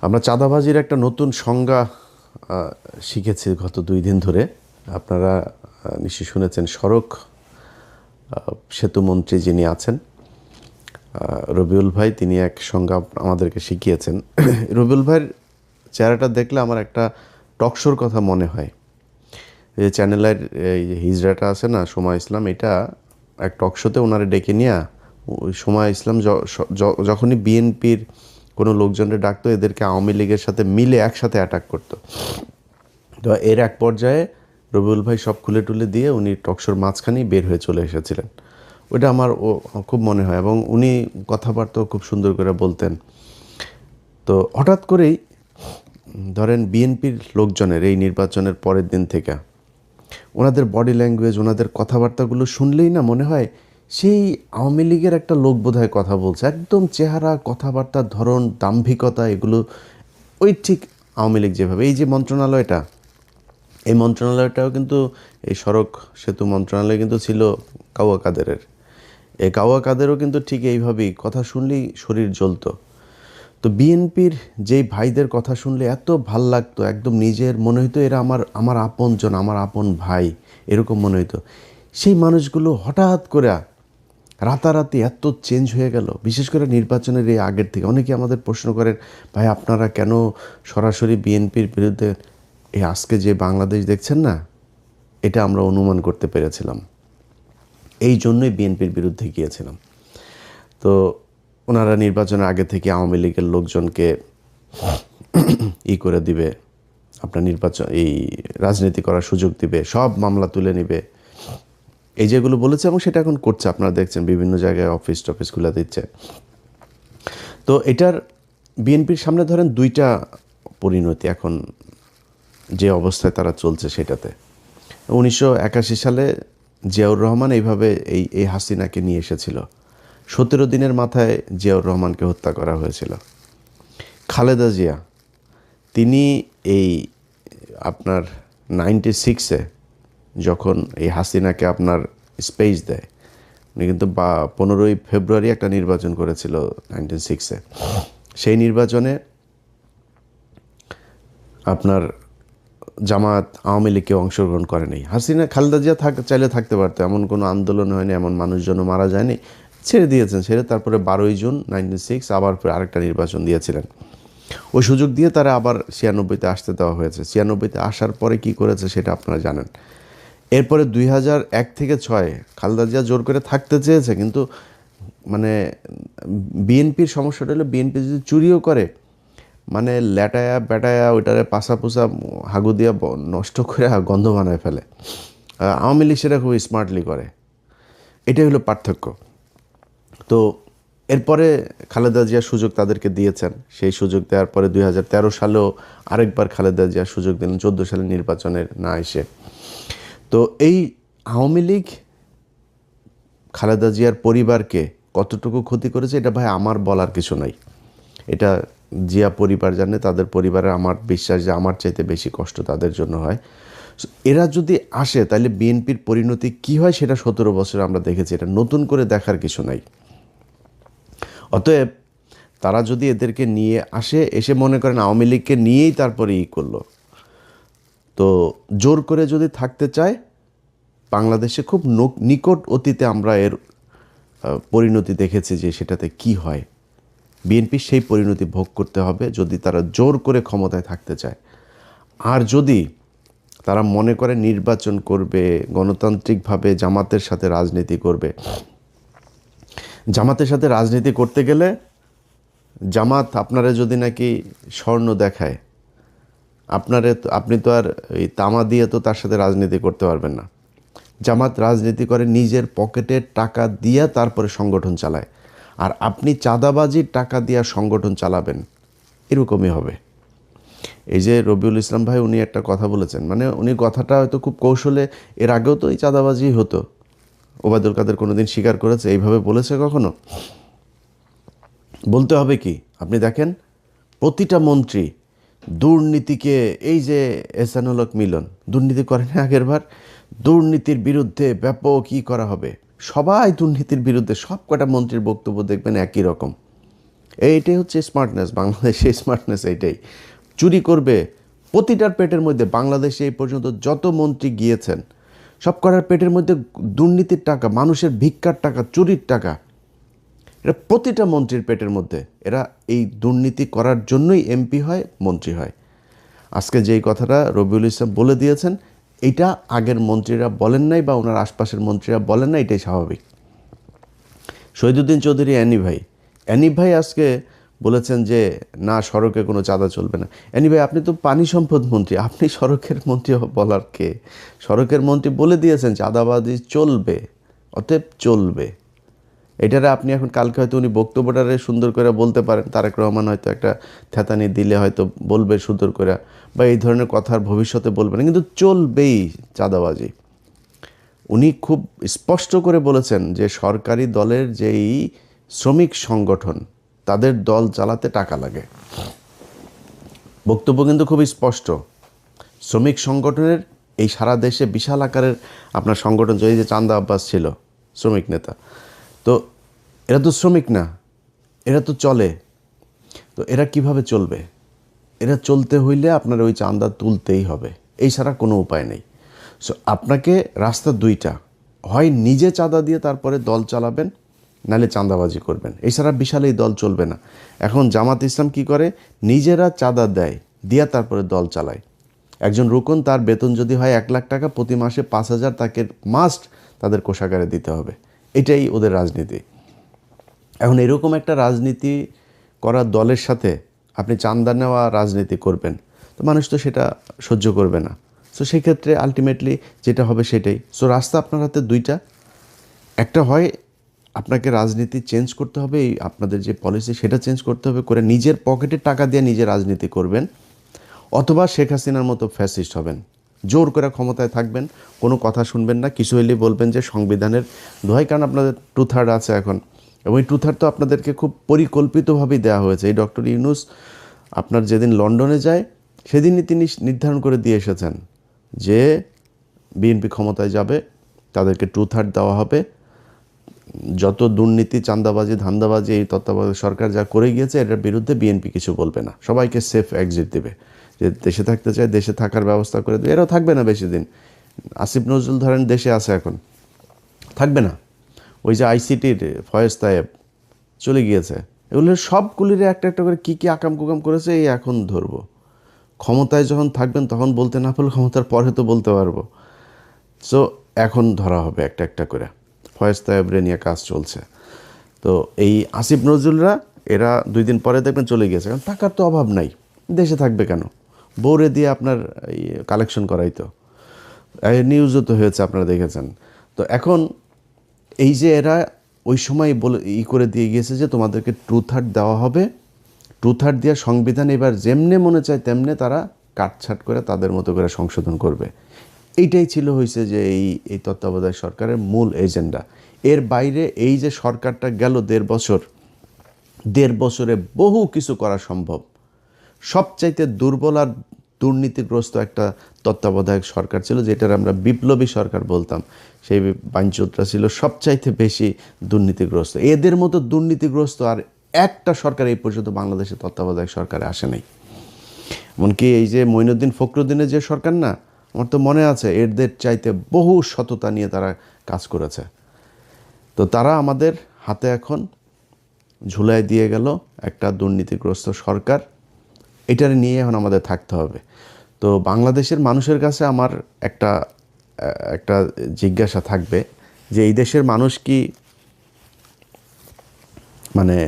আমরা চাঁদাবাজির একটা নতুন সংজ্ঞা শিখেছি গত 2 দিন ধরে। আপনারা নিশ্চয়ই শুনেছেন, সড়ক সেতুমন্ত্রী যিনি আছেন রবিউল ভাই, তিনি এক সংজ্ঞা আমাদেরকে শিখিয়েছেন। রবিউল ভাইয়ের চেহারাটা দেখলে আমার একটা টকশোর কথা মনে হয়। এই যে চ্যানেলের এই যে হিজড়াটা আছে না, সময় ইসলাম, এটা এক টকশোতে ওনারে ডেকে নিয়ে ওই সময় ইসলাম যখনই বিএনপির কোনো লোকজনের ডাকতো, এদেরকে আওয়ামী লীগের সাথে মিলে একসাথে অ্যাটাক করতো। তো এর এক পর্যায়ে রবিউল ভাই সব খুলে টুলে দিয়ে উনি টকশোর মাঝখানেই বের হয়ে চলে এসেছিলেন। ওইটা আমার খুব মনে হয়, এবং উনি কথাবার্তাও খুব সুন্দর করে বলতেন। তো হঠাৎ করেই ধরেন বিএনপির লোকজনের এই নির্বাচনের পরের দিন থেকে ওনাদের বডি ল্যাঙ্গুয়েজ, ওনাদের কথাবার্তাগুলো শুনলেই না মনে হয় সেই আওয়ামী লীগের একটা লোক বোধহয় কথা বলছে। একদম চেহারা, কথাবার্তার ধরন, দাম্ভিকতা, এগুলো ওই ঠিক আওয়ামী লীগ যেভাবে। এই যে মন্ত্রণালয়টা, এই মন্ত্রণালয়টাও কিন্তু, এই সড়ক সেতু মন্ত্রণালয় কিন্তু ছিল কাওয়া কাদেরের। এই কাওয়া কাদেরও কিন্তু ঠিক এইভাবেই কথা শুনলেই শরীর জ্বলতো। তো বিএনপির যেই ভাইদের কথা শুনলে এত ভাল লাগতো, একদম নিজের মনে হইতো এরা আমার আমার আপনজন, আমার আপন ভাই, এরকম মনে হইতো। সেই মানুষগুলো হঠাৎ করে রাতারাতি এত চেঞ্জ হয়ে গেল, বিশেষ করে নির্বাচনের এই আগের থেকে। অনেকে আমাদের প্রশ্ন করেন, ভাই আপনারা কেন সরাসরি বিএনপির বিরুদ্ধে? এই আজকে যে বাংলাদেশ দেখছেন না, এটা আমরা অনুমান করতে পেরেছিলাম, এই জন্যই বিএনপির বিরুদ্ধে গিয়েছিলাম। তো ওনারা নির্বাচনের আগে থেকে আওয়ামী লীগের লোকজনকে করে দিবে, আপনার নির্বাচন এই রাজনীতি করার সুযোগ দিবে, সব মামলা তুলে নিবে, এই যেগুলো বলেছে, এবং সেটা এখন করছে। আপনারা দেখছেন বিভিন্ন জায়গায় অফিস টফিস খুলে দিচ্ছে। তো এটার বিএনপির সামনে ধরেন দুইটা পরিণতি এখন, যে অবস্থায় তারা চলছে সেটাতে। 1981 সালে জিয়াউর রহমান এইভাবে এই হাসিনাকে নিয়ে এসেছিল। 17 দিনের মাথায় জিয়াউর রহমানকে হত্যা করা হয়েছিল। খালেদা জিয়া, তিনি এই আপনার 96-এ যখন এই হাসিনাকে আপনার স্পেস দেয়, উনি কিন্তু 15ই ফেব্রুয়ারি একটা নির্বাচন করেছিল 96-এ। সেই নির্বাচনে আপনার জামাত, আওয়ামী লীগকে অংশগ্রহণ করে নেই। হাসিনা, খালেদা জিয়া চাইলে থাকতে পারতো, এমন কোনো আন্দোলন হয়নি, এমন মানুষজনও মারা যায়নি, ছেড়ে দিয়েছেন। ছেড়ে তারপরে 12ই জুন 96 আবার আরেকটা নির্বাচন দিয়েছিলেন। ওই সুযোগ দিয়ে তারা আবার 96-তে আসতে দেওয়া হয়েছে। 96-তে আসার পরে কি করেছে সেটা আপনারা জানেন। এরপরে 2001 থেকে 6 খালেদা জিয়া জোর করে থাকতে চেয়েছে, কিন্তু মানে বিএনপির সমস্যাটা হলো, বিএনপি যদি চুরিও করে, মানে ল্যাটায়া ব্যাটায়া ওইটারে পাশা পোসা হাগু দিয়া নষ্ট করে গন্ধ বানায় ফেলে। আওয়ামী লীগ সেটা খুব স্মার্টলি করে। এটাই হলো পার্থক্য। তো এরপরে খালেদা জিয়া সুযোগ তাদেরকে দিয়েছেন। সেই সুযোগ দেওয়ার পরে 2013 সালেও আরেকবার খালেদা জিয়া সুযোগ দিলেন, 14 সালের নির্বাচনের না এসে। তো এই আওয়ামী লীগ খালেদা জিয়ার পরিবারকে কতটুকু ক্ষতি করেছে, এটা ভাই আমার বলার কিছু নাই। এটা জিয়া পরিবার জানে, তাদের পরিবারের আমার বিশ্বাস যে আমার চাইতে বেশি কষ্ট তাদের জন্য হয়। এরা যদি আসে তাহলে বিএনপির পরিণতি কি হয় সেটা 17 বছরে আমরা দেখেছি, এটা নতুন করে দেখার কিছু নাই। অতএব তারা যদি এদেরকে নিয়ে আসে, এসে মনে করেন আওয়ামী লীগকে নিয়েই তারপরে করলো, তো জোর করে যদি থাকতে চায়, বাংলাদেশে খুব নিকট অতীতে আমরা এর পরিণতি দেখেছি যে সেটাতে কি হয়। বিএনপি সেই পরিণতি ভোগ করতে হবে যদি তারা জোর করে ক্ষমতায় থাকতে চায়। আর যদি তারা মনে করে নির্বাচন করবে, গণতান্ত্রিকভাবে জামাতের সাথে রাজনীতি করবে, জামাতের সাথে রাজনীতি করতে গেলে জামাত আপনারা যদি নাকি স্বর্ণ দেখায়, আপনি তো আর এই তামা দিয়ে তো তার সাথে রাজনীতি করতে পারবেন না। জামাত রাজনীতি করে নিজের পকেটের টাকা দিয়ে, তারপরে সংগঠন চালায়। আর আপনি চাঁদাবাজির টাকা দিয়ে সংগঠন চালাবেন, এরকমই হবে। এই যে রবিউল ইসলাম ভাই, উনি একটা কথা বলেছেন, মানে উনি কথাটা হয়তো খুব কৌশলে, এর আগেও তো এই চাঁদাবাজি হতো, ওবায়দুল কাদের কোনোদিন স্বীকার করেছে এইভাবে বলেছে কখনো? বলতে হবে কি, আপনি দেখেন প্রতিটা মন্ত্রী দুর্নীতিকে, এই যে এহসানুল হক মিলন দুর্নীতি করেন আগের বার, দুর্নীতির বিরুদ্ধে ব্যাপক করা হবে, সবাই দুর্নীতির বিরুদ্ধে, সব কটা মন্ত্রীর বক্তব্য দেখবেন একই রকম। এইটাই হচ্ছে স্মার্টনেস, বাংলাদেশের স্মার্টনেস এইটাই। চুরি করবে প্রতিটার পেটের মধ্যে। বাংলাদেশে এই পর্যন্ত যত মন্ত্রী গিয়েছেন সব করার পেটের মধ্যে দুর্নীতির টাকা, মানুষের ভিক্ষার টাকা, চুরির টাকা, এটা প্রতিটা মন্ত্রীর পেটের মধ্যে। এরা এই দুর্নীতি করার জন্যই এমপি হয়, মন্ত্রী হয়। আজকে যেই কথাটা রবিউল ইসলাম বলে দিয়েছেন, এইটা আগের মন্ত্রীরা বলেন নাই বা ওনার আশপাশের মন্ত্রীরা বলেন না, এটাই স্বাভাবিক। শহীদুদ্দিন চৌধুরী অ্যানি ভাই আজকে বলেছেন যে না, সড়কে কোনো চাঁদা চলবে না। অ্যানি ভাই, আপনি তো পানি সম্পদ মন্ত্রী, আপনি সড়কের মন্ত্রী বলার কে? সড়কের মন্ত্রী বলে দিয়েছেন চাঁদাবাজি চলবে, অতএব চলবে। এটারে আপনি এখন কালকে হয়তো উনি বক্তব্যটারে সুন্দর করে বলতে পারেন, তারেক রহমান হয়তো একটা থ্যাতানি দিলে হয়তো বলবে সুন্দর করে, বা এই ধরনের কথার ভবিষ্যতে বলবেন, কিন্তু চলবেই চাঁদাবাজি। উনি খুব স্পষ্ট করে বলেছেন যে সরকারি দলের যেই শ্রমিক সংগঠন, তাদের দল চালাতে টাকা লাগে। বক্তব্য কিন্তু খুব স্পষ্ট। শ্রমিক সংগঠনের এই সারা দেশে বিশাল আকারের আপনার সংগঠন, এই যে চান্দা আব্বাস ছিল শ্রমিক নেতা, তো এরা তো শ্রমিক না, এরা তো চলে। তো এরা কিভাবে চলবে? এরা চলতে হইলে আপনার ওই চাঁদা তুলতেই হবে, এই ছাড়া কোনো উপায় নেই। সো আপনাকে রাস্তা দুইটা, হয় নিজে চাঁদা দিয়ে তারপরে দল চালাবেন, নাহলে চাঁদাবাজি করবেন, এছাড়া বিশাল এই দল চলবে না। এখন জামাত ইসলাম কি করে? নিজেরা চাঁদা দেয়, দিয়া তারপরে দল চালায়। একজন রুকন, তার বেতন যদি হয় 1 লাখ টাকা, প্রতি মাসে 5,000 তাকে মাস্ট তাদের কোষাগারে দিতে হবে। এটাই ওদের রাজনীতি। এখন এরকম একটা রাজনীতি করা দলের সাথে আপনি চাঁদা নেওয়া রাজনীতি করবেন, তো মানুষ তো সেটা সহ্য করবে না। সো সেক্ষেত্রে আলটিমেটলি যেটা হবে সেটাই। সো রাস্তা আপনার হাতে দুইটা, একটা হয় আপনাকে রাজনীতি চেঞ্জ করতে হবে, এই আপনাদের যে পলিসি সেটা চেঞ্জ করতে হবে, করে নিজের পকেটের টাকা দিয়ে নিজে রাজনীতি করবেন, অথবা শেখ হাসিনার মতো ফ্যাসিস্ট হবেন, জোর করে ক্ষমতায় থাকবেন, কোনো কথা শুনবেন না, কিছু হইলেই বলবেন যে সংবিধানের দোহাই, কারণ আপনাদের 2/3 আছে এখন, এবং এই 2/3 তো আপনাদেরকে খুব পরিকল্পিতভাবেই দেওয়া হয়েছে। এই ডক্টর ইউনূস আপনার যেদিন লন্ডনে যায় সেদিনই তিনি নির্ধারণ করে দিয়ে এসেছেন যে বিএনপি ক্ষমতায় যাবে, তাদেরকে 2/3 দেওয়া হবে, যত দুর্নীতি, চাঁদাবাজি, ধান্দাবাজি এই তত্ত্বাবধায়ক সরকার যা করে গিয়েছে এটার বিরুদ্ধে বিএনপি কিছু বলবে না, সবাইকে সেফ এক্সিট দেবে। যে দেশে থাকতে চায় দেশে থাকার ব্যবস্থা করে দেবে। এরাও থাকবে না বেশি দিন। আসিফ নজরুল ধরেন দেশে আছে, এখন থাকবে না। ওই যে আইসিটির ফয়েজ তায়েব চলে গিয়েছে, এগুলো সবগুলির একটা একটা করে কী কী আকাম কুকাম করেছে এই এখন ধরবো। ক্ষমতায় যখন থাকবেন তখন বলতে না পারলে ক্ষমতার পরে তো বলতে পারবো। সো এখন ধরা হবে একটা একটা করে। ফয়েজ তায়েবরে নিয়ে কাজ চলছে। তো এই আসিফ নজরুলরা এরা 2 দিন পরে দেখবেন চলে গিয়েছে, কারণ টাকার তো অভাব নাই, দেশে থাকবে কেন? বউরে দিয়ে আপনার কালেকশন করাই তো, নিউজও তো হয়েছে, আপনারা দেখেছেন। তো এখন এই যে এরা ওই সময় বলে করে দিয়ে গিয়েছে যে তোমাদেরকে 2/3 দেওয়া হবে, 2/3 দেওয়ার সংবিধান এবার যেমনে মনে চায় তেমনে তারা কাটছাট করে তাদের মতো করে সংশোধন করবে। এইটাই ছিল হয়েছে যে এই তত্ত্বাবধায়ক সরকারের মূল এজেন্ডা। এর বাইরে এই যে সরকারটা গেল 1.5 বছর, 1.5 বছরে বহু কিছু করা সম্ভব। সবচাইতে দুর্বল আর দুর্নীতিগ্রস্ত একটা তত্ত্বাবধায়ক সরকার ছিল, যেটার আমরা বিপ্লবী সরকার বলতাম। সেই বাঞ্চোতরা ছিল সবচাইতে বেশি দুর্নীতিগ্রস্ত। এদের মতো দুর্নীতিগ্রস্ত আর একটা সরকার এই পর্যন্ত বাংলাদেশের তত্ত্বাবধায়ক সরকারে আসে নাই। এমনকি এই যে মঈনুদ্দিন ফখরুদ্দিনের যে সরকার না, আমার তো মনে আছে এদের চাইতে বহু সততা নিয়ে তারা কাজ করেছে। তো তারা আমাদের হাতে এখন ঝুলাই দিয়ে গেল একটা দুর্নীতিগ্রস্ত সরকার। এটার নিয়ে এখন আমাদের থাকতে হবে। তো বাংলাদেশের মানুষের কাছে আমার একটা জিজ্ঞাসা থাকবে যে এই দেশের মানুষ কি মানে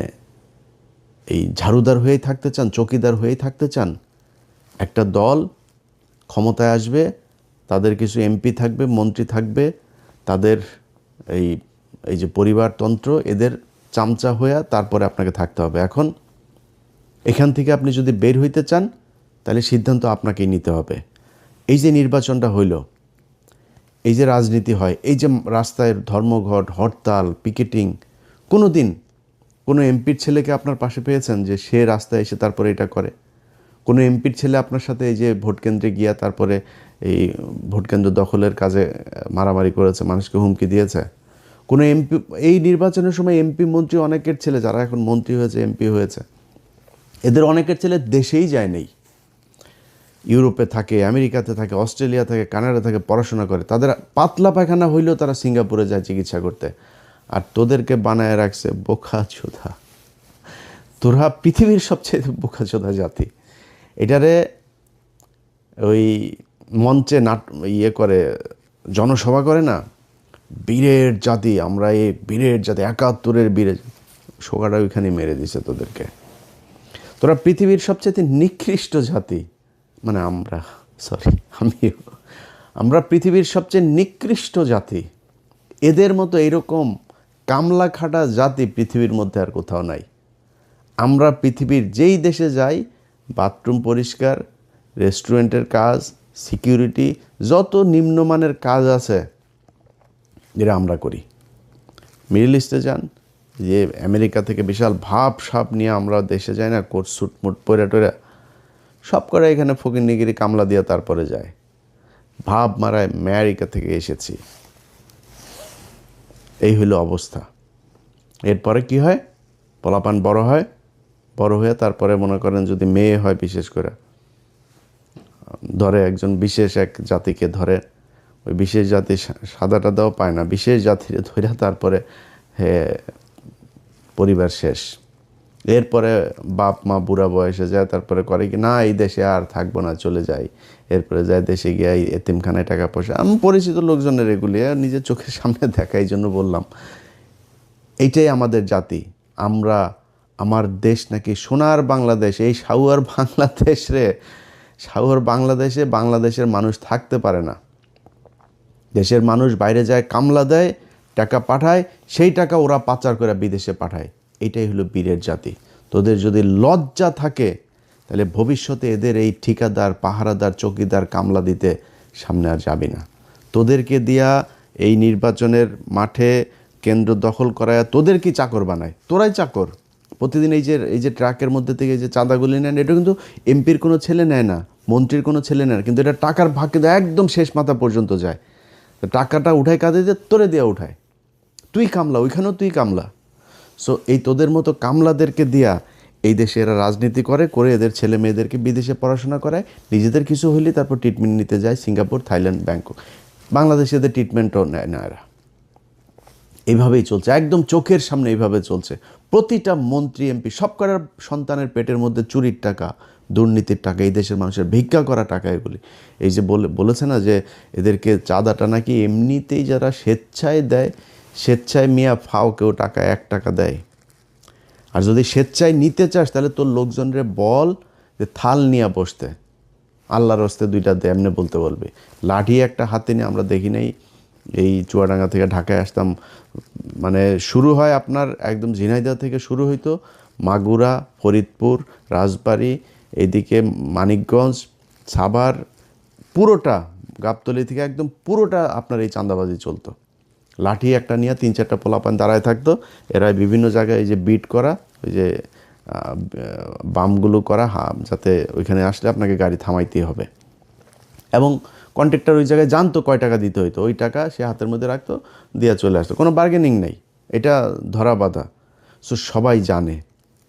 এই ঝাড়ুদার হয়েই থাকতে চান, চকিদার হয়েই থাকতে চান? একটা দল ক্ষমতায় আসবে, তাদের কিছু এমপি থাকবে, মন্ত্রী থাকবে, তাদের এই এই যে পরিবারতন্ত্র, এদের চামচা হয়ে তারপরে আপনাকে থাকতে হবে। এখন এখান থেকে আপনি যদি বের হইতে চান তাহলে সিদ্ধান্ত আপনাকেই নিতে হবে। এই যে নির্বাচনটা হইল, এই যে রাজনীতি হয়, এই যে রাস্তায় ধর্মঘট, হরতাল, পিকেটিং, কোনো দিন কোনো এমপির ছেলেকে আপনার পাশে পেয়েছেন যে সে রাস্তায় এসে তারপরে এটা করে? কোনো এমপির ছেলে আপনার সাথে এই যে ভোট কেন্দ্রে গিয়া তারপরে এই ভোট কেন্দ্র দখলের কাজে মারামারি করেছে, মানুষকে হুমকি দিয়েছে? কোনো এমপি, এই নির্বাচনের সময় এমপি মন্ত্রী অনেকের ছেলে যারা এখন মন্ত্রী হয়েছে, এমপি হয়েছে, এদের অনেকের ছেলে দেশেই যায় নেই, ইউরোপে থাকে, আমেরিকাতে থাকে, অস্ট্রেলিয়া থাকে, কানাডা থাকে, পড়াশোনা করে। তাদের পাতলা পায়খানা হইলেও তারা সিঙ্গাপুরে যায় চিকিৎসা করতে। আর তোদেরকে বানায় রাখছে বোকাচোদা। তোরা পৃথিবীর সবচেয়ে বোকাচোদা জাতি। এটারে ওই মঞ্চে করে জনসভা করে না, বীরের জাতি, আমরা এই বীরের জাতি, 71-এর বীরের, সোগাটা ওইখানে মেরে দিছে তোদেরকে। তোরা পৃথিবীর সবচেয়ে নিকৃষ্ট জাতি, মানে আমরা পৃথিবীর সবচেয়ে নিকৃষ্ট জাতি। এদের মতো এইরকম কামলা খাটা জাতি পৃথিবীর মধ্যে আর কোথাও নাই। আমরা পৃথিবীর যেই দেশে যাই, বাথরুম পরিষ্কার, রেস্টুরেন্টের কাজ, সিকিউরিটি, যত নিম্নমানের কাজ আছে যেটা আমরা করি। মিডল ইস্টে যান, যে আমেরিকা থেকে বিশাল ভাব সাপ নিয়ে আমরা দেশে যাই না, কোট স্যুট মুট পরে টরে, সব করে এখানে ফকিরনিগিরি কামলা দিয়ে তারপরে যায়, ভাব মারায় আমেরিকা থেকে এসেছি। এই হলো অবস্থা। এরপরে কি হয়, পোলাপান বড় হয়, বড় হয়ে তারপরে মনে করেন যদি মেয়ে হয়, বিশেষ করে ধরে একজন বিশেষ এক জাতিকে ধরে, ওই বিশেষ জাতি সাদাটা দেওয়া পায় না, বিশেষ জাতির ধরে তারপরে পরিবার শেষ। এরপরে বাপ মা বুড়া বয়সে যায়, তারপরে করে কি না এই দেশে আর থাকবো না, চলে যাই। এরপরে যায় দেশে গিয়ে এতিমখানায় টাকা পয়সা, আমি পরিচিত লোকজনের এগুলি নিজের চোখের সামনে দেখা, এই জন্য বললাম। এইটাই আমাদের জাতি। আমরা, আমার দেশ নাকি সোনার বাংলাদেশ, এই সাউয়ার বাংলাদেশ রে, সাউয়ার বাংলাদেশে বাংলাদেশের মানুষ থাকতে পারে না। দেশের মানুষ বাইরে যায়, কামলা দেয়, টাকা পাঠায়, সেই টাকা ওরা পাচার করে বিদেশে পাঠায়। এটাই হলো বীরের জাতি। তোদের যদি লজ্জা থাকে তাহলে ভবিষ্যতে এদের এই ঠিকাদার, পাহারাদার, চৌকিদার, কামলা দিতে সামনে আর যাবি না। তোদেরকে দিয়া এই নির্বাচনের মাঠে কেন্দ্র দখল করায় তোদের কি চাকর বানায়? তোরাই চাকর। প্রতিদিন এই যে ট্রাকের মধ্যে থেকে যে চাঁদাগুলি নেন, এটা কিন্তু এমপির কোনো ছেলে নেয় না, মন্ত্রীর কোনো ছেলে নেয় না, কিন্তু এটা টাকার ভাগ কিন্তু একদম শেষ মাথা পর্যন্ত যায়। টাকাটা উঠায় কাঁদে দিয়ে তোরে দেওয়া উঠায়, তুই কামলা, ওইখানেও তুই কামলা। সো এই তোদের মতো কামলাদেরকে দিয়া এই দেশে এরা রাজনীতি করে এদের ছেলে মেয়েদেরকে বিদেশে পড়াশোনা করায়, নিজেদের কিছু হইলে তারপর ট্রিটমেন্ট নিতে যায় সিঙ্গাপুর, থাইল্যান্ড, ব্যাংকক। বাংলাদেশে এদের ট্রিটমেন্টও নেয় না এরা। এইভাবেই চলছে, একদম চোখের সামনে এইভাবে চলছে। প্রতিটা মন্ত্রী, এমপি, সব করার সন্তানের পেটের মধ্যে চুরির টাকা, দুর্নীতির টাকা, এই দেশের মানুষের ভিক্ষা করা টাকা এগুলি। এই যে বলেছে না যে এদেরকে চাঁদাটা নাকি এমনিতেই যারা স্বেচ্ছায় দেয়, স্বেচ্ছায় মিয়া ফাও কেউ টাকা 1 টাকা দেয়। আর যদি স্বেচ্ছায় নিতে চাস তাহলে তোর লোকজনরে বল যে থাল নিয়ে বসতে, আল্লাহর হস্তে 2টা দে, এমনি বলতে বলবে। লাঠি একটা হাতে নিয়ে, আমরা দেখি নাই এই চুয়াডাঙ্গা থেকে ঢাকায় আসতাম, মানে শুরু হয় আপনার একদম ঝিনাইদহ থেকে শুরু হইতো, মাগুরা, ফরিদপুর, রাজবাড়ী, এইদিকে মানিকগঞ্জ, সাভার, পুরোটা গাবতলী থেকে একদম পুরোটা আপনার এই চাঁদাবাজি চলতো। লাঠি একটা নিয়ে 3-4টা পোলাপান দাঁড়ায় থাকতো, এরা বিভিন্ন জায়গায় এই যে বিট করা, ওই যে বামগুলো করা, যাতে ওইখানে আসলে আপনাকে গাড়ি থামাইতেই হবে। এবং কন্ট্রাক্টর ওই জায়গায় জানতো কয় টাকা দিতে হইতো, ওই টাকা সে হাতের মধ্যে রাখতো, দিয়ে চলে আসতো, কোনো বার্গেনিং নেই, এটা ধরা বাঁধা। সো সবাই জানে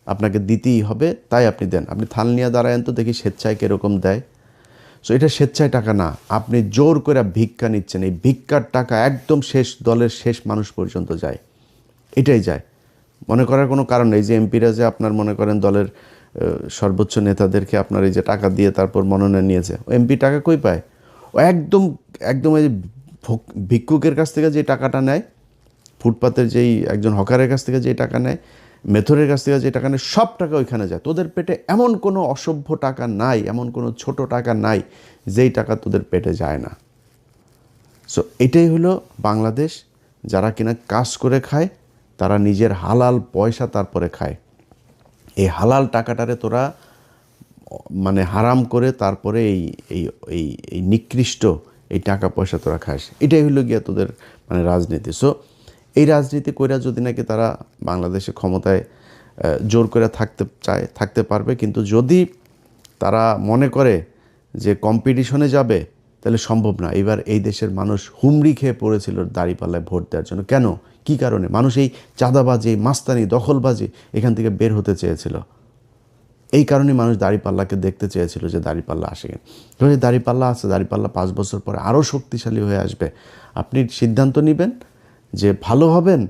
আপনাকে দিতেই হবে, তাই আপনি দেন। আপনি থাল নিয়ে দাঁড়ায়েন তো দেখি স্বেচ্ছায় কীরকম দেয়। সো এটা স্বেচ্ছায় টাকা না, আপনি জোর করে ভিক্ষা নিচ্ছেন। এই ভিক্ষার টাকা একদম শেষ দলের শেষ মানুষ পর্যন্ত যায়, এটাই যায়। মনে করার কোনো কারণ নেই যে এমপিরা যে আপনার মনে করেন দলের সর্বোচ্চ নেতাদেরকে আপনার এই যে টাকা দিয়ে তারপর মনোনয়ন নিয়েছে, ও এমপি টাকা কই পায়? ও একদম একদম এই যে ভিক্ষুকের কাছ থেকে যে টাকাটা নেয়, ফুটপাতের যেই একজন হকারের কাছ থেকে যে টাকা নেয়, মেথরের কাছ থেকে যে টাকা নেয়, সব টাকা ওইখানে যায়। তোদের পেটে এমন কোনো অসভ্য টাকা নাই, এমন কোনো ছোট টাকা নাই যেই টাকা তোদের পেটে যায় না। সো এটাই হলো বাংলাদেশ। যারা কিনা কাজ করে খায়, তারা নিজের হালাল পয়সা তারপরে খায়। এই হালাল টাকাটারে তোরা মানে হারাম করে তারপরে এই এই এই এই নিকৃষ্ট এই টাকা পয়সা তোরা খাস। এটাই হলো গিয়া তোদের মানে রাজনীতি। সো এই রাজনীতি কইরা যদি নাকি তারা বাংলাদেশে ক্ষমতায় জোর করে থাকতে চায়, থাকতে পারবে। কিন্তু যদি তারা মনে করে যে কম্পিটিশনে যাবে, তাহলে সম্ভব না। এবার এই দেশের মানুষ হুমড়ি খেয়ে পড়েছিল দাঁড়িপাল্লায় ভোট দেওয়ার জন্য। কেন? কী কারণে? মানুষ এই চাঁদাবাজি, মাস্তানি, দখলবাজি এখান থেকে বের হতে চেয়েছিল। এই কারণে মানুষ দাঁড়িপাল্লাকে দেখতে চেয়েছিল যে দাঁড়িপাল্লা আসে। যদি দাঁড়িপাল্লা আছে, দাঁড়িপাল্লা 5 বছর পরে আরও শক্তিশালী হয়ে আসবে। আপনি সিদ্ধান্ত নেবেন যে ভালো হবেন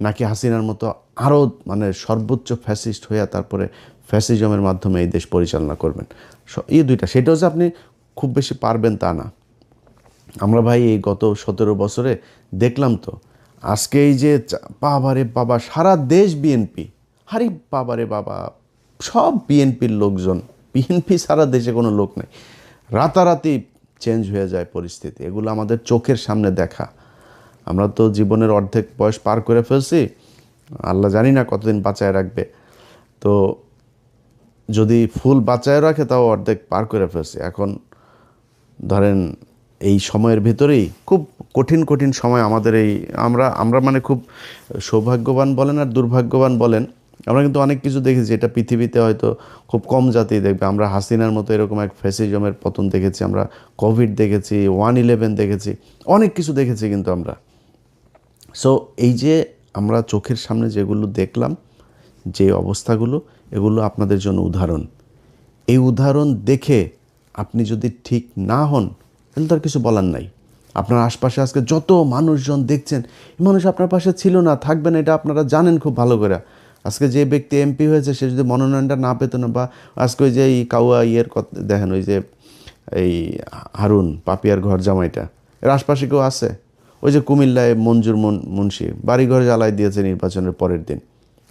নাকি হাসিনার মতো আরও মানে সর্বোচ্চ ফ্যাসিস্ট হয়ে তারপরে ফ্যাসিজমের মাধ্যমে এই দেশ পরিচালনা করবেন। এই দুইটা, সেটাও যে আপনি খুব বেশি পারবেন তা না। আমরা ভাই এই গত 17 বছরে দেখলাম তো, আজকে এই যে বাবারে বাবা, সারা দেশ বিএনপি, আরে বাবারে বাবা, সব বিএনপির লোকজন, বিএনপি সারা দেশে কোনো লোক নেই, রাতারাতি চেঞ্জ হয়ে যায় পরিস্থিতি। এগুলো আমাদের চোখের সামনে দেখা। আমরা তো জীবনের অর্ধেক বয়স পার করে ফেলছি, আল্লাহ জানি না কতদিন বাঁচায় রাখবে। তো যদি ফুল বাঁচায় রাখে তাও অর্ধেক পার করে ফেলছি। এখন ধরেন এই সময়ের ভিতরেই খুব কঠিন কঠিন সময় আমাদের এই আমরা মানে খুব সৌভাগ্যবান বলেন আর দুর্ভাগ্যবান বলেন, আমরা কিন্তু অনেক কিছু দেখেছি এটা পৃথিবীতে হয়তো খুব কম জাতি দেখবে। আমরা হাসিনার মতো এরকম এক ফ্যাসিজমের পতন দেখেছি, আমরা কোভিড দেখেছি, 1/11 দেখেছি, অনেক কিছু দেখেছি কিন্তু আমরা। সো এই যে আমরা চোখের সামনে যেগুলো দেখলাম, যে অবস্থাগুলো, এগুলো আপনাদের জন্য উদাহরণ। এই উদাহরণ দেখে আপনি যদি ঠিক না হন তাহলে তার কিছু বলার নাই। আপনার আশপাশে আজকে যত মানুষজন দেখছেন, মানুষ আপনার পাশে ছিল না, থাকবে না, এটা আপনারা জানেন খুব ভালো করে। আজকে যে ব্যক্তি এমপি হয়েছে সে যদি মনোনয়নটা না পেত না, বা আজকে ওই যে এই কাউয়া দেখেন, ওই যে এই হারুন পাপিয়ার ঘর জামাইটা, এর আশপাশে কেউ আছে? ওই যে কুমিল্লায় মঞ্জুর মুন্সি বাড়িঘর জ্বালাই দিয়েছে নির্বাচনের পরের দিন,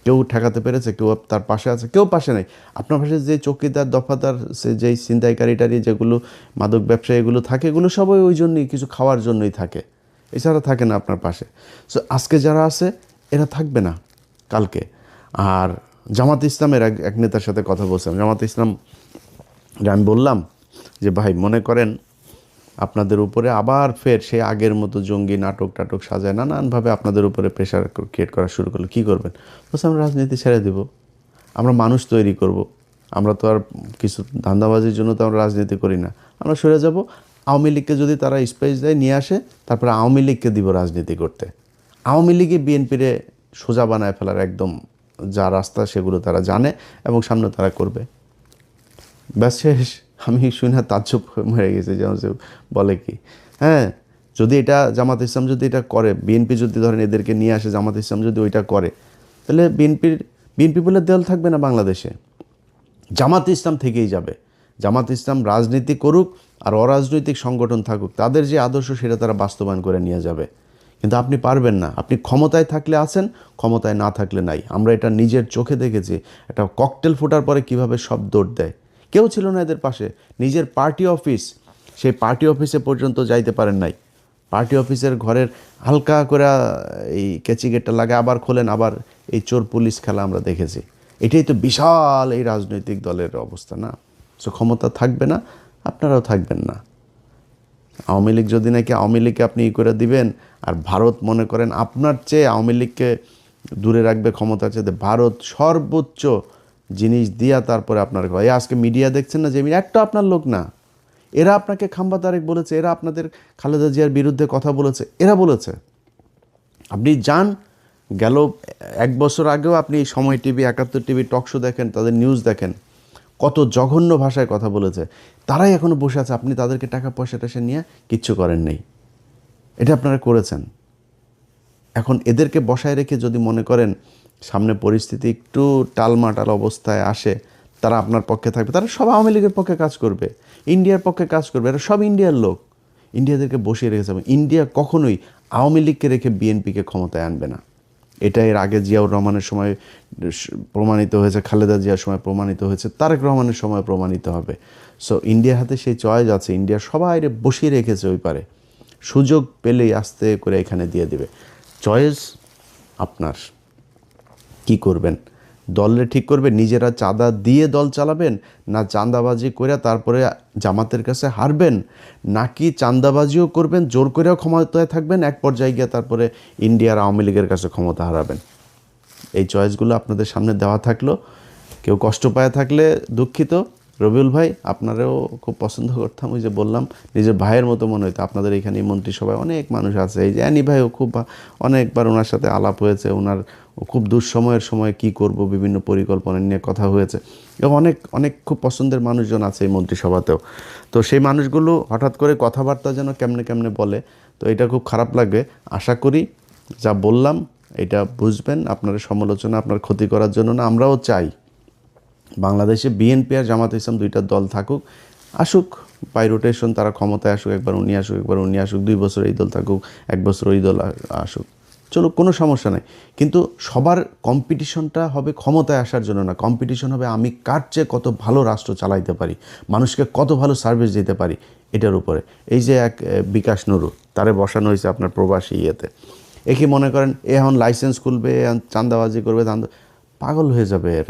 কেউ ঠেকাতে পেরেছে? কেউ তার পাশে আছে? কেউ পাশে নেই। আপনার পাশে যে চৌকিদার, দফাদার, সে যেই ছিনতাইকারীটারি, যেগুলো মাদক ব্যবসায়ী এগুলো থাকে, এগুলো সবাই ওই জন্যই, কিছু খাওয়ার জন্যই থাকে, এছাড়া থাকে না আপনার পাশে। সো আজকে যারা আছে এরা থাকবে না কালকে। আর জামাত ইসলামের এক নেতার সাথে কথা বলছিলাম, জামাত ইসলাম আমি বললাম যে ভাই, মনে করেন আপনাদের উপরে আবার ফের সেই আগের মতো জঙ্গি নাটক টাটক সাজায় নানানভাবে আপনাদের উপরে প্রেশার ক্রিয়েট করা শুরু করলো, কী করবেন? বলছে আমরা রাজনীতি ছেড়ে দেব, আমরা মানুষ তৈরি করব। আমরা তো আর কিছু ধান্দাবাজির জন্য তো আমরা রাজনীতি করি না, আমরা সরে যাব। আওয়ামী লীগকে যদি তারা স্পেস দেয়, নিয়ে আসে, তারপরে আওয়ামী লীগকে দিব রাজনীতি করতে। আওয়ামী লীগই বিএনপিরে সোজা বানায় ফেলার একদম যা রাস্তা সেগুলো তারা জানে এবং সামনে তারা করবে। ব্যাস শেষ। আমি শুনে তাজ্জব মরে গেছি, যেমন বলে কি, হ্যাঁ, যদি এটা জামাত ইসলাম যদি এটা করে, বিএনপি যদি ধরেন এদেরকে নিয়ে আসে, জামাত ইসলাম যদি ওইটা করে, তাহলে বিএনপি বলে দল থাকবে না বাংলাদেশে, জামাত ইসলাম থেকেই যাবে। জামাত ইসলাম রাজনীতি করুক আর অরাজনৈতিক সংগঠন থাকুক, তাদের যে আদর্শ সেটা তারা বাস্তবায়ন করে নিয়ে যাবে। কিন্তু আপনি পারবেন না। আপনি ক্ষমতায় থাকলে আছেন, ক্ষমতায় না থাকলে নাই। আমরা এটা নিজের চোখে দেখেছি। একটা ককটেল ফোটার পরে কিভাবে সব দৌড় দেয়। কেউ ছিল না এদের পাশে। নিজের পার্টি অফিস, সেই পার্টি অফিসে পর্যন্ত যাইতে পারেন নাই। পার্টি অফিসের ঘরের হালকা করে এই কেচি গেটটা লাগে, আবার খোলেন, আবার এই চোর পুলিশ খেলা আমরা দেখেছি। এটাই তো বিশাল এই রাজনৈতিক দলের অবস্থা না? সো ক্ষমতা থাকবে না, আপনারাও থাকবেন না। আওয়ামী লীগ যদি নাকি আওয়ামী লীগকে আপনি করে দিবেন, আর ভারত মনে করেন আপনার চেয়ে আওয়ামী লীগকে দূরে রাখবে ক্ষমতা চেয়ে, ভারত সর্বোচ্চ জিনিস দিয়া তারপরে আপনার এই আজকে মিডিয়া দেখছেন না, যে একটা আপনার লোক না, এরা আপনাকে খাম্বা তারেক বলেছে, এরা আপনাদের খালেদা জিয়ার বিরুদ্ধে কথা বলেছে, এরা বলেছে। আপনি যান, গেল 1 বছর আগেও আপনি সময় টিভি, 71 টিভি টক শো দেখেন, তাদের নিউজ দেখেন, কত জঘন্য ভাষায় কথা বলেছে। তারাই এখনও বসে আছে, আপনি তাদেরকে টাকা পয়সা টয়সা নিয়ে কিচ্ছু করেন নেই। এটা আপনারা করেছেন। এখন এদেরকে বসায় রেখে যদি মনে করেন সামনে পরিস্থিতি একটু টালমাটাল অবস্থায় আসে, তারা আপনার পক্ষে থাকবে, তারা সব আওয়ামী লীগের পক্ষে কাজ করবে, ইন্ডিয়ার পক্ষে কাজ করবে। এরা সব ইন্ডিয়ার লোক, ইন্ডিয়াদেরকে বসিয়ে রেখেছে। ইন্ডিয়া কখনোই আওয়ামী লীগকে রেখে বিএনপিকে ক্ষমতায় আনবে না। এটা এর আগে জিয়াউর রহমানের সময় প্রমাণিত হয়েছে, খালেদা জিয়ার সময় প্রমাণিত হয়েছে, তারেক রহমানের সময় প্রমাণিত হবে। সো ইন্ডিয়ার হাতে সেই চয়েস আছে। ইন্ডিয়া সবাই বসিয়ে রেখেছে ওই পারে, সুযোগ পেলেই আস্তে করে এখানে দিয়ে দিবে। চয়েস আপনার, কি করবেন? দলরে ঠিক করবে, নিজেরা চাঁদা দিয়ে দল চালাবেন, না চাঁদাবাজি করে তারপরে জামাতের কাছে হারবেন, নাকি চাঁদাবাজিও করবেন, জোর করেও ক্ষমতায় থাকবেন, এক পর্যায়ে গিয়ে তারপরে ইন্ডিয়ার আওয়ামী লীগের কাছে ক্ষমতা হারাবেন। এই চয়েসগুলো আপনাদের সামনে দেওয়া থাকলো। কেউ কষ্ট পায় থাকলে দুঃখিত, রবিউল ভাই আপনারাও খুব পছন্দ করতাম, ওই যে বললাম নিজের ভাইয়ের মতো মনে হতো। আপনাদের এখানে মন্ত্রিসভায় অনেক মানুষ আছে, এই যে অ্যানি ভাইও খুব অনেকবার ওনার সাথে আলাপ হয়েছে, ওনার খুব দুঃসময়ের সময় কি করব বিভিন্ন পরিকল্পনা নিয়ে কথা হয়েছে, এবং অনেক অনেক খুব পছন্দের মানুষজন আছে এই মন্ত্রিসভাতেও। তো সেই মানুষগুলো হঠাৎ করে কথাবার্তা যেন কেমনে কেমনে বলে, তো এটা খুব খারাপ লাগে। আশা করি যা বললাম এটা বুঝবেন, আপনার সমালোচনা আপনার ক্ষতি করার জন্য না। আমরাও চাই বাংলাদেশে বিএনপি আর জামাত ইসলাম দুইটা দল থাকুক, আসুক বাই রোটেশন, তারা ক্ষমতায় আসুক, একবার উনি আসুক একবার উনি আসুক, 2 বছর এই দল থাকুক, 1 বছর ওই দল আসুক, চলো কোনো সমস্যা নাই। কিন্তু সবার কম্পিটিশনটা হবে ক্ষমতায় আসার জন্য না, কম্পিটিশন হবে আমি কার চেয়ে কত ভালো রাষ্ট্র চালাইতে পারি, মানুষকে কত ভালো সার্ভিস দিতে পারি, এটার উপরে। এই যে এক বিকাশ নুরু, তারে বসানো হয়েছে আপনার প্রবাসী ইয়েতে, এ কি মনে করেন এ এখন লাইসেন্স খুলবে, চাঁদাবাজি করবে, পাগল হয়ে যাবে এর।